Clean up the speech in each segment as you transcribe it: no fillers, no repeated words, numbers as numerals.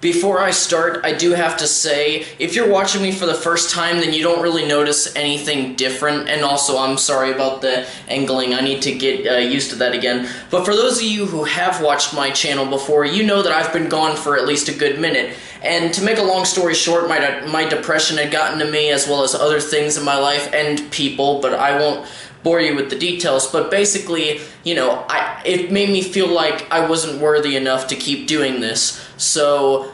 Before I start, I do have to say, if you're watching me for the first time, then you don't really notice anything different, and also, I'm sorry about the angling, I need to get used to that again. But for those of you who have watched my channel before, you know that I've been gone for at least a good minute. And to make a long story short, my depression had gotten to me, as well as other things in my life and people, but I won't bore you with the details, but basically, you know, it made me feel like I wasn't worthy enough to keep doing this. So,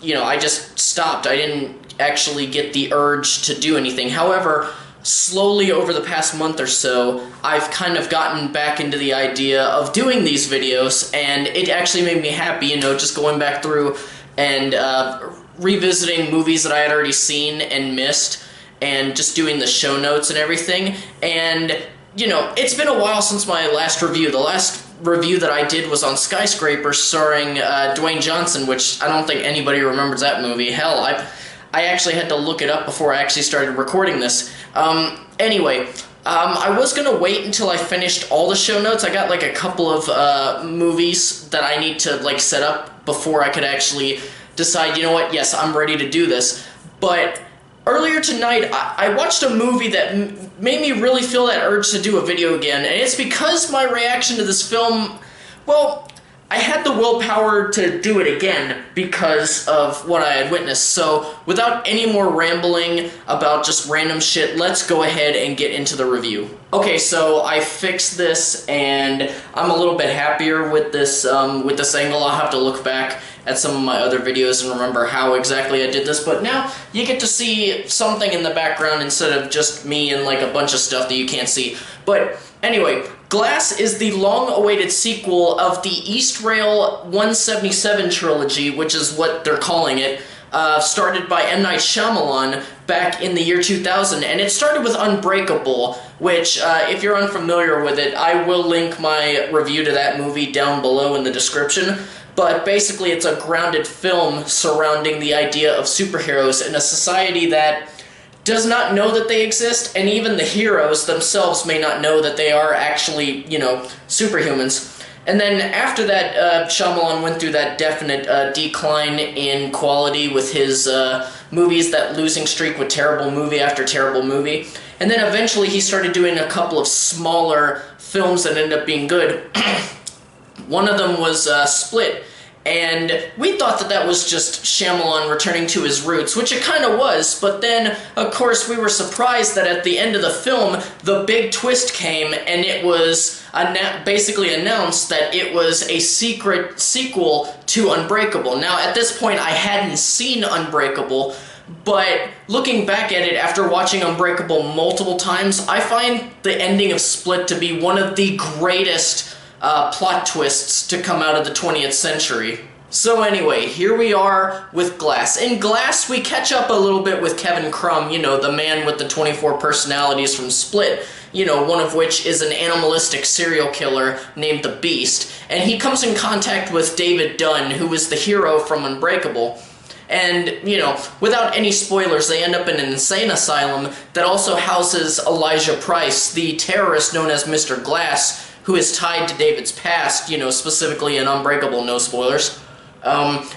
you know, I just stopped. I didn't actually get the urge to do anything. However, slowly over the past month or so, I've kind of gotten back into the idea of doing these videos, and it actually made me happy, you know, just going back through and revisiting movies that I had already seen and missed, and just doing the show notes and everything. And, you know, it's been a while since my last review. The last review that I did was on Skyscraper, starring Dwayne Johnson, which I don't think anybody remembers that movie. Hell, I actually had to look it up before I actually started recording this. Anyway, I was going to wait until I finished all the show notes. I got like a couple of movies that I need to like set up before I could actually decide, you know what, yes, I'm ready to do this. But earlier tonight, I watched a movie that made me really feel that urge to do a video again, and it's because my reaction to this film, well, I had the willpower to do it again because of what I had witnessed. So, without any more rambling about just random shit, let's go ahead and get into the review. Okay, so I fixed this, and I'm a little bit happier with this angle. I'll have to look back at some of my other videos and remember how exactly I did this, but now you get to see something in the background instead of just me and like a bunch of stuff that you can't see. But anyway, Glass is the long-awaited sequel of the East Rail 177 trilogy, which is what they're calling it, started by M. Night Shyamalan back in the year 2000, and it started with Unbreakable, which, if you're unfamiliar with it, I will link my review to that movie down below in the description. But basically, it's a grounded film surrounding the idea of superheroes in a society that does not know that they exist, and even the heroes themselves may not know that they are actually, you know, superhumans. And then after that, Shyamalan went through that definite decline in quality with his movies, that losing streak with terrible movie after terrible movie. And then eventually he started doing a couple of smaller films that ended up being good. One of them was Split, and we thought that that was just Shyamalan returning to his roots, which it kind of was, but then, of course, we were surprised that at the end of the film, the big twist came, and it was basically announced that it was a secret sequel to Unbreakable. Now, at this point, I hadn't seen Unbreakable, but looking back at it after watching Unbreakable multiple times, I find the ending of Split to be one of the greatest plot twists to come out of the 20th century. So anyway, here we are with Glass. In Glass, we catch up a little bit with Kevin Crumb, you know, the man with the 24 personalities from Split, you know, one of which is an animalistic serial killer named the Beast, and he comes in contact with David Dunn, who is the hero from Unbreakable. And, you know, without any spoilers, they end up in an insane asylum that also houses Elijah Price, the terrorist known as Mr. Glass, who is tied to David's past, you know, specifically in Unbreakable, no spoilers. Oh,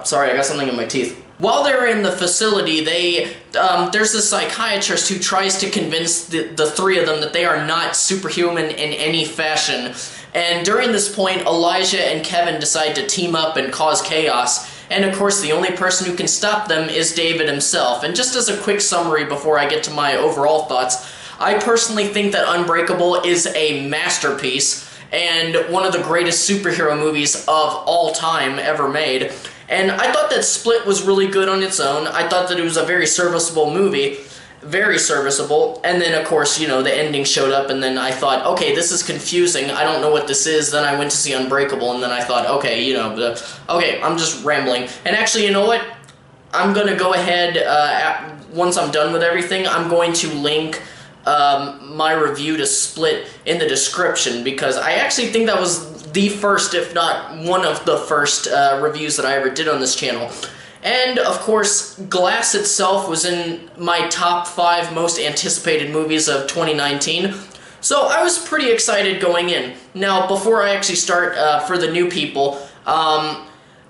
sorry, I got something in my teeth. While they're in the facility, there's this psychiatrist who tries to convince the three of them that they are not superhuman in any fashion. And during this point, Elijah and Kevin decide to team up and cause chaos. And of course, the only person who can stop them is David himself. And just as a quick summary before I get to my overall thoughts, I personally think that Unbreakable is a masterpiece and one of the greatest superhero movies of all time ever made. And I thought that Split was really good on its own. I thought that it was a very serviceable movie. Very serviceable. And then, of course, you know, the ending showed up, and then I thought, okay, this is confusing. I don't know what this is. Then I went to see Unbreakable, and then I thought, okay, you know, okay, I'm just rambling. And actually, you know what? I'm going to go ahead, once I'm done with everything, I'm going to link my review to Split in the description, because I actually think that was the first, if not one of the first, reviews that I ever did on this channel. And, of course, Glass itself was in my top 5 most anticipated movies of 2019, so I was pretty excited going in. Now, before I actually start, for the new people,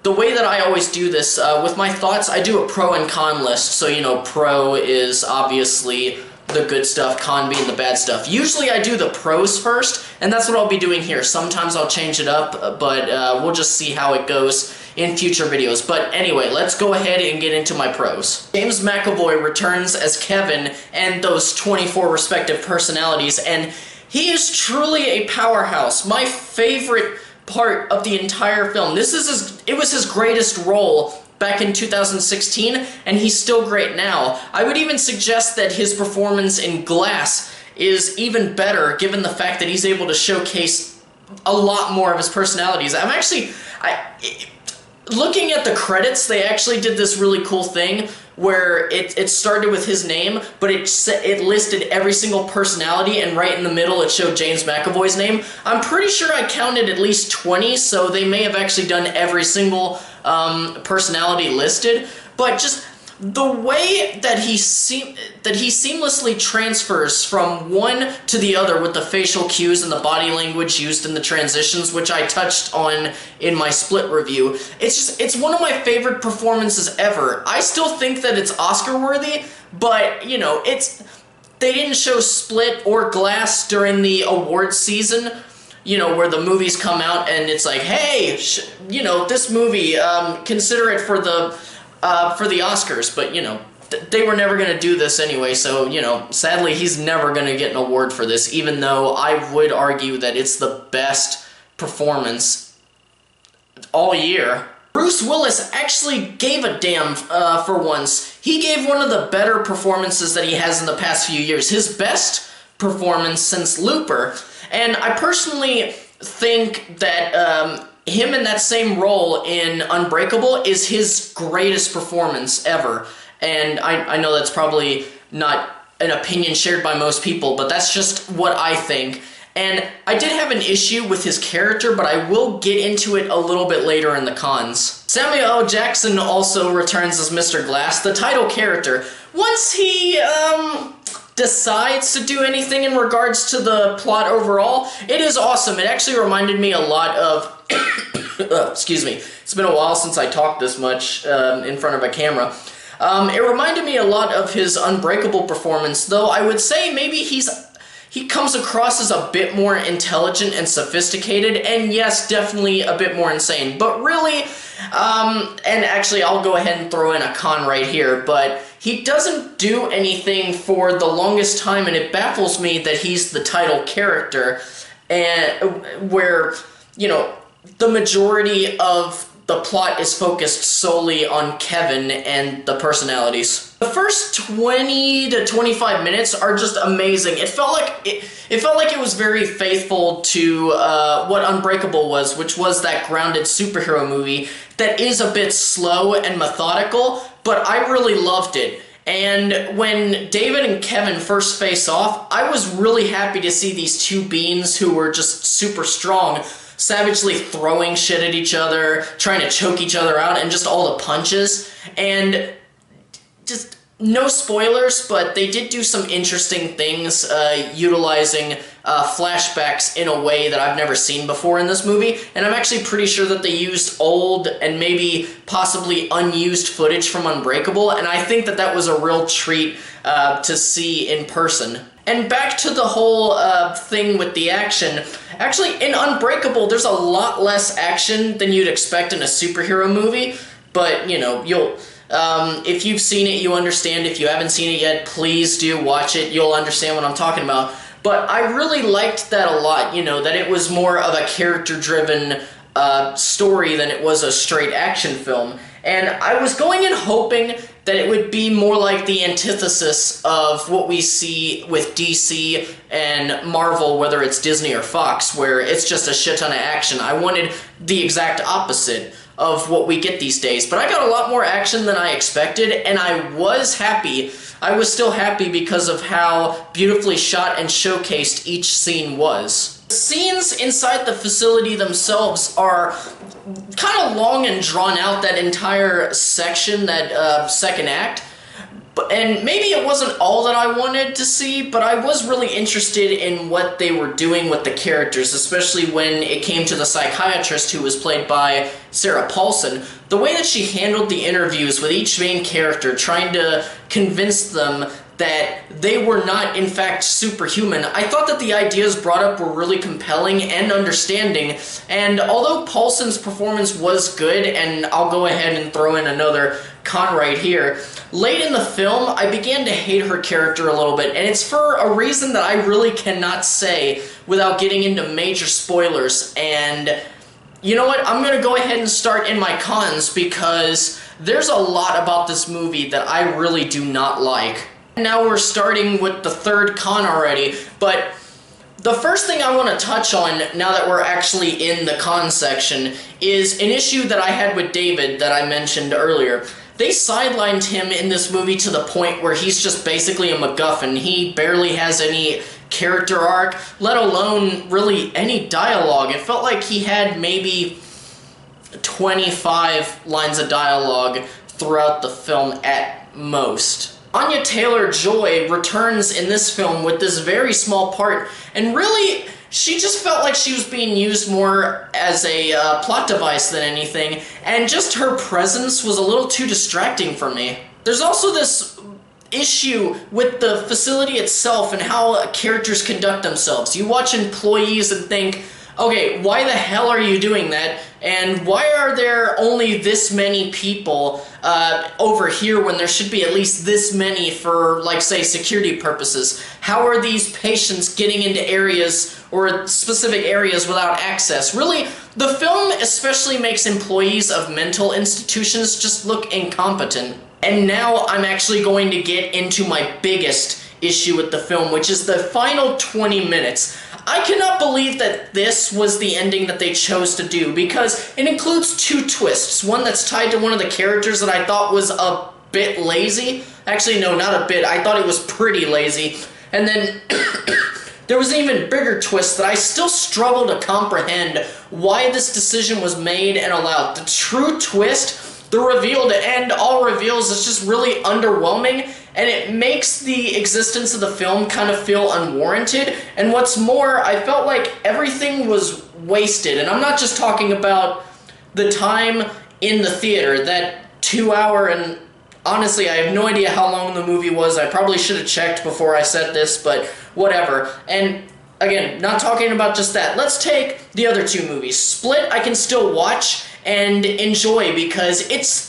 the way that I always do this, with my thoughts, I do a pro and con list. So, you know, pro is obviously the good stuff, con being the bad stuff. Usually I do the pros first, and that's what I'll be doing here. Sometimes I'll change it up, but we'll just see how it goes in future videos. But anyway, let's go ahead and get into my pros. James McAvoy returns as Kevin and those 24 respective personalities, and he is truly a powerhouse. My favorite part of the entire film. It was his greatest role back in 2016, and he's still great now. I would even suggest that his performance in Glass is even better, given the fact that he's able to showcase a lot more of his personalities. Looking at the credits, they actually did this really cool thing where it started with his name, but it listed every single personality, and right in the middle it showed James McAvoy's name. I'm pretty sure I counted at least 20, so they may have actually done every single personality listed, but just the way that he seamlessly transfers from one to the other with the facial cues and the body language used in the transitions, which I touched on in my Split review. It's one of my favorite performances ever. I still think that it's Oscar worthy, but you know, they didn't show Split or Glass during the awards season, you know, where the movies come out and it's like, hey, you know, this movie, consider it for the Oscars, but, you know, they were never going to do this anyway, so, you know, sadly, he's never going to get an award for this, even though I would argue that it's the best performance all year. Bruce Willis actually gave a damn for once. He gave one of the better performances that he has in the past few years, his best performance since Looper, and I personally think that him in that same role in Unbreakable is his greatest performance ever. And I know that's probably not an opinion shared by most people, but that's just what I think. And I did have an issue with his character, but I will get into it a little bit later in the cons. Samuel L. Jackson also returns as Mr. Glass, the title character. Once he decides to do anything in regards to the plot overall, it is awesome. It actually reminded me a lot of excuse me, it's been a while since I talked this much in front of a camera. It reminded me a lot of his Unbreakable performance, though I would say maybe he comes across as a bit more intelligent and sophisticated, and yes, definitely a bit more insane. But really, and actually I'll go ahead and throw in a con right here, but he doesn't do anything for the longest time, and it baffles me that he's the title character, and where, you know, the majority of the plot is focused solely on Kevin and the personalities. The first 20 to 25 minutes are just amazing. It felt like it was very faithful to what Unbreakable was, which was that grounded superhero movie that is a bit slow and methodical, but I really loved it. And when David and Kevin first face off, I was really happy to see these two beings who were just super strong savagely throwing shit at each other, trying to choke each other out, and just all the punches. And just no spoilers, but they did do some interesting things utilizing flashbacks in a way that I've never seen before in this movie, and I'm actually pretty sure that they used old and maybe possibly unused footage from Unbreakable, and I think that that was a real treat to see in person. And back to the whole thing with the action. Actually, in Unbreakable, there's a lot less action than you'd expect in a superhero movie, but, you know, you'll... if you've seen it, you understand. If you haven't seen it yet, please do watch it. You'll understand what I'm talking about. But I really liked that a lot, you know, that it was more of a character-driven story than it was a straight action film. And I was going in hoping that it would be more like the antithesis of what we see with DC and Marvel, whether it's Disney or Fox, where it's just a shit ton of action. I wanted the exact opposite of what we get these days. But I got a lot more action than I expected, and I was happy. I was still happy because of how beautifully shot and showcased each scene was. The scenes inside the facility themselves are kind of long and drawn out, that entire section, that second act. And maybe it wasn't all that I wanted to see, but I was really interested in what they were doing with the characters, especially when it came to the psychiatrist who was played by Sarah Paulson. The way that she handled the interviews with each main character, trying to convince them that they were not, in fact, superhuman. I thought that the ideas brought up were really compelling and understanding, and although Paulson's performance was good, and I'll go ahead and throw in another con right here, late in the film, I began to hate her character a little bit, and it's for a reason that I really cannot say without getting into major spoilers. And you know what? I'm going to go ahead and start in my cons, because there's a lot about this movie that I really do not like. Now we're starting with the third con already, but the first thing I want to touch on, now that we're actually in the con section, is an issue that I had with David that I mentioned earlier. They sidelined him in this movie to the point where he's just basically a MacGuffin. He barely has any character arc, let alone really any dialogue. It felt like he had maybe 25 lines of dialogue throughout the film at most. Anya Taylor-Joy returns in this film with this very small part, and really, she just felt like she was being used more as a plot device than anything, and just her presence was a little too distracting for me. There's also this issue with the facility itself and how characters conduct themselves. You watch employees and think, okay, why the hell are you doing that? And why are there only this many people over here when there should be at least this many for, like, say, security purposes? How are these patients getting into areas or specific areas without access? Really, the film especially makes employees of mental institutions just look incompetent. And now I'm actually going to get into my biggest issue with the film, which is the final 20 minutes. I cannot believe that this was the ending that they chose to do, because it includes two twists. One that's tied to one of the characters that I thought was a bit lazy. Actually, no, not a bit. I thought it was pretty lazy. And then there was an even bigger twist that I still struggle to comprehend why this decision was made and allowed. The true twist, the reveal to end all reveals, is just really underwhelming, and it makes the existence of the film kind of feel unwarranted. And what's more, I felt like everything was wasted. And I'm not just talking about the time in the theater, that 2 hour, and honestly, I have no idea how long the movie was. I probably should have checked before I said this, but whatever. And again, not talking about just that. Let's take the other two movies. Split, I can still watch and enjoy because it's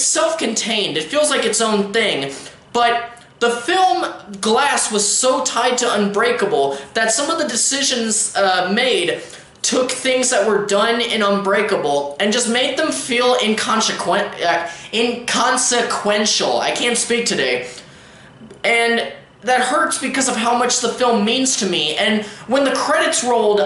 self-contained. It feels like its own thing. But the film Glass was so tied to Unbreakable that some of the decisions made took things that were done in Unbreakable and just made them feel inconsequential. I can't speak today. And that hurts because of how much the film means to me. And when the credits rolled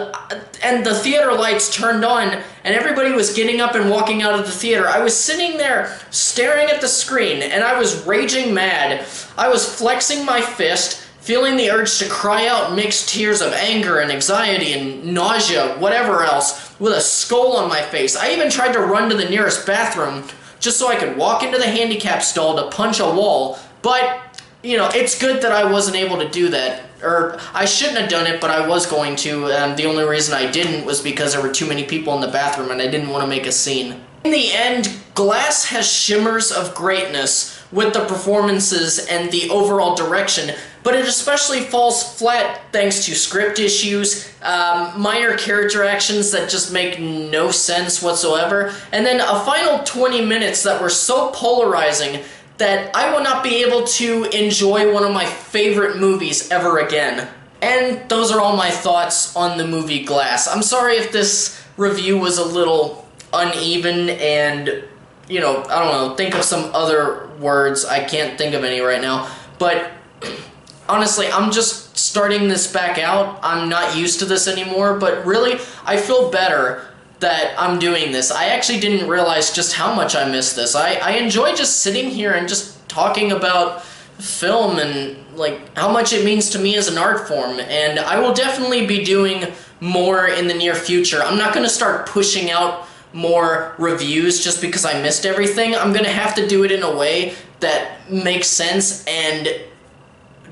and the theater lights turned on and everybody was getting up and walking out of the theater, I was sitting there staring at the screen and I was raging mad. I was flexing my fist, feeling the urge to cry out mixed tears of anger and anxiety and nausea, whatever else, with a skull on my face. I even tried to run to the nearest bathroom just so I could walk into the handicap stall to punch a wall, but you know, it's good that I wasn't able to do that. Or, I shouldn't have done it, but I was going to. The only reason I didn't was because there were too many people in the bathroom and I didn't want to make a scene. In the end, Glass has shimmers of greatness with the performances and the overall direction, but it especially falls flat thanks to script issues, minor character actions that just make no sense whatsoever, and then a final 20 minutes that were so polarizing that I will not be able to enjoy one of my favorite movies ever again. And those are all my thoughts on the movie Glass. I'm sorry if this review was a little uneven and, you know, I don't know, think of some other words. I can't think of any right now. But honestly, I'm just starting this back out. I'm not used to this anymore, but really, I feel better that I'm doing this. I actually didn't realize just how much I missed this. I enjoy just sitting here and just talking about film and like how much it means to me as an art form, and I will definitely be doing more in the near future. I'm not going to start pushing out more reviews just because I missed everything. I'm gonna have to do it in a way that makes sense and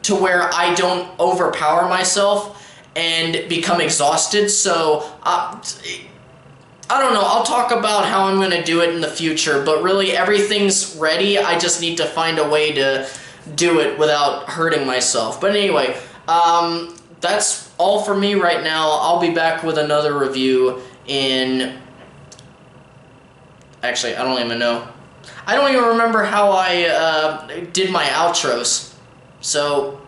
to where I don't overpower myself and become exhausted. So I don't know, I'll talk about how I'm gonna do it in the future, but really everything's ready. I just need to find a way to do it without hurting myself. But anyway, that's all for me right now. I'll be back with another review in... Actually, I don't even know. I don't even remember how I did my outros. So,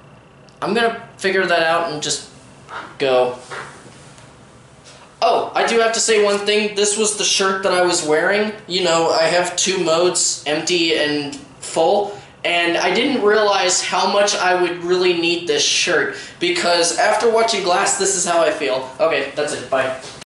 I'm gonna figure that out and just go. Oh, I do have to say one thing. This was the shirt that I was wearing. You know, I have two modes, empty and full. And I didn't realize how much I would really need this shirt. Because after watching Glass, this is how I feel. Okay, that's it. Bye.